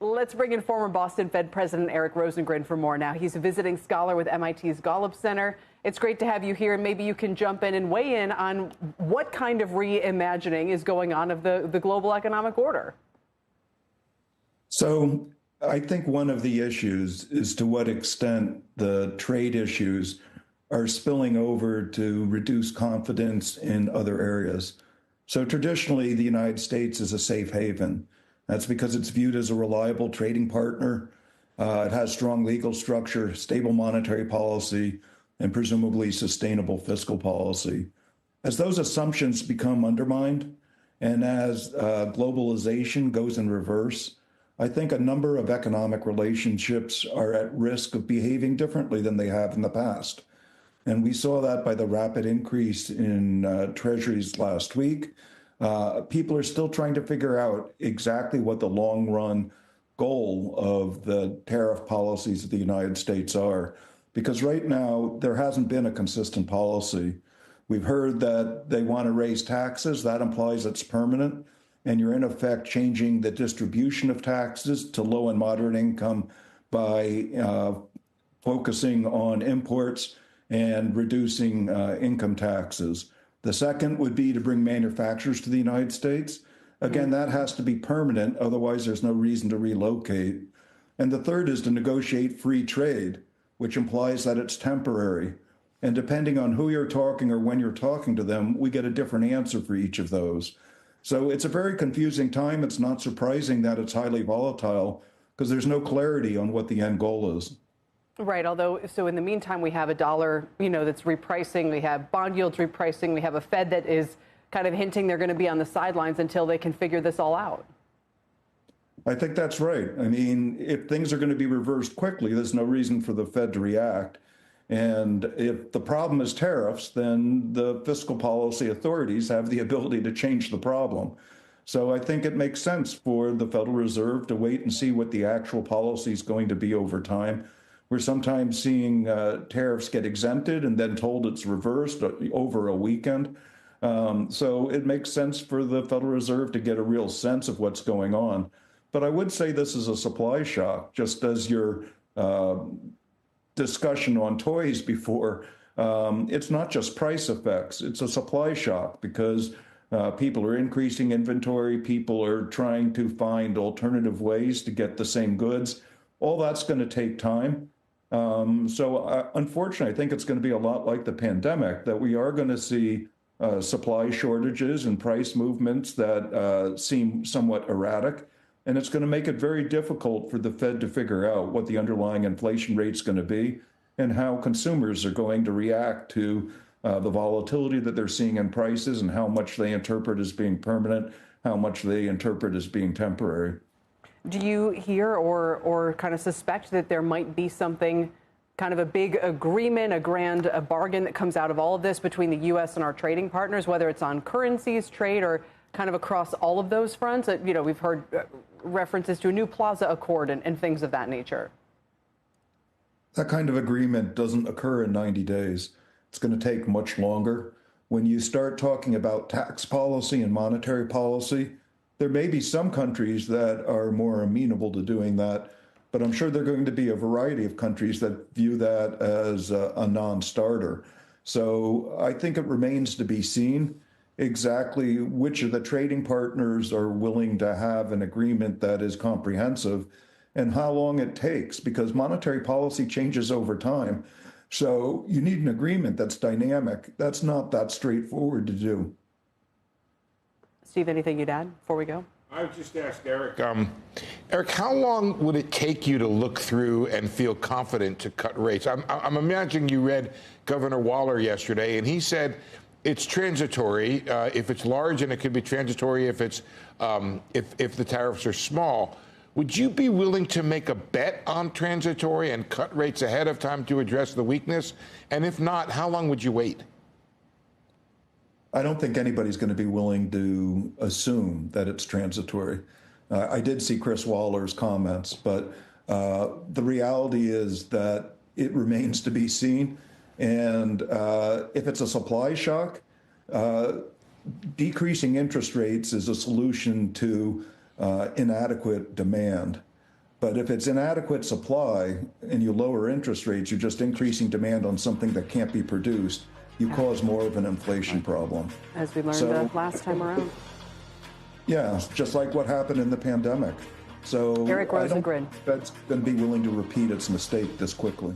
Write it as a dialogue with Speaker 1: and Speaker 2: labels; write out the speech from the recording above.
Speaker 1: Let's bring in former Boston Fed President Eric Rosengren for more now. He's a visiting scholar with MIT's Golub Center. It's great to have you here, and maybe you can jump in and weigh in on what kind of reimagining is going on of the global economic order.
Speaker 2: So I think one of the issues is to what extent the trade issues are spilling over to reduce confidence in other areas. So traditionally, the United States is a safe haven. That's because it's viewed as a reliable trading partner. It has strong legal structure, stable monetary policy, and presumably sustainable fiscal policy. As those assumptions become undermined, and as globalization goes in reverse, I think a number of economic relationships are at risk of behaving differently than they have in the past. And we saw that by the rapid increase in treasuries last week. People are still trying to figure out exactly what the long run goal of the tariff policies of the United States are. Because right now, there hasn't been a consistent policy. We've heard that they want to raise taxes. That implies it's permanent. And you're in effect changing the distribution of taxes to low and moderate income by focusing on imports and reducing income taxes. The second would be to bring manufacturers to the United States. Again, that has to be permanent, otherwise there's no reason to relocate. And the third is to negotiate free trade, which implies that it's temporary. And depending on who you're talking or when you're talking to them, we get a different answer for each of those. So it's a very confusing time. It's not surprising that it's highly volatile because there's no clarity on what the end goal is.
Speaker 1: Right. Although, so in the meantime, we have a dollar, that's repricing. We have bond yields repricing. We have a Fed that is kind of hinting they're going to be on the sidelines until they can figure this all out.
Speaker 2: I think that's right. I mean, if things are going to be reversed quickly, there's no reason for the Fed to react. And if the problem is tariffs, then the fiscal policy authorities have the ability to change the problem. So I think it makes sense for the Federal Reserve to wait and see what the actual policy is going to be over time. We're sometimes seeing tariffs get exempted and then told it's reversed over a weekend. So it makes sense for the Federal Reserve to get a real sense of what's going on. But I would say this is a supply shock, just as your discussion on toys before. It's not just price effects, it's a supply shock because people are increasing inventory, people are trying to find alternative ways to get the same goods. All that's going to take time. Unfortunately, I think it's going to be a lot like the pandemic, that we are going to see supply shortages and price movements that seem somewhat erratic. And it's going to make it very difficult for the Fed to figure out what the underlying inflation rate is going to be and how consumers are going to react to the volatility that they're seeing in prices and how much they interpret as being permanent, how much they interpret as being temporary.
Speaker 1: Do you hear or kind of suspect that there might be something, kind of a big agreement, a bargain that comes out of all of this between the U.S. and our trading partners, whether it's on currencies, trade, or kind of across all of those fronts? We've heard references to a new Plaza Accord and things of that nature.
Speaker 2: That kind of agreement doesn't occur in 90 days. It's going to take much longer. When you start talking about tax policy and monetary policy, there may be some countries that are more amenable to doing that, but I'm sure there are going to be a variety of countries that view that as a non-starter. So I think it remains to be seen exactly which of the trading partners are willing to have an agreement that is comprehensive and how long it takes, because monetary policy changes over time. So you need an agreement that's dynamic. That's not that straightforward to do.
Speaker 1: Steve, anything you'd add before we go?
Speaker 3: I would just ask Eric. Eric, how long would it take you to look through and feel confident to cut rates? I'm imagining you read Governor Waller yesterday, and he said it's transitory if it's large, and it could be transitory if it's if the tariffs are small. Would you be willing to make a bet on transitory and cut rates ahead of time to address the weakness? And if not, how long would you wait?
Speaker 2: I don't think anybody's going to be willing to assume that it's transitory. I did see Chris Waller's comments, but the reality is that it remains to be seen. And if it's a supply shock, decreasing interest rates is a solution to inadequate demand. But if it's inadequate supply and you lower interest rates, you're just increasing demand on something that can't be produced. You cause more of an inflation problem.
Speaker 1: As we learned last time around.
Speaker 2: Yeah, just like what happened in the pandemic. So
Speaker 1: Eric Rosengren.
Speaker 2: I don't think Fed's going to be willing to repeat its mistake this quickly.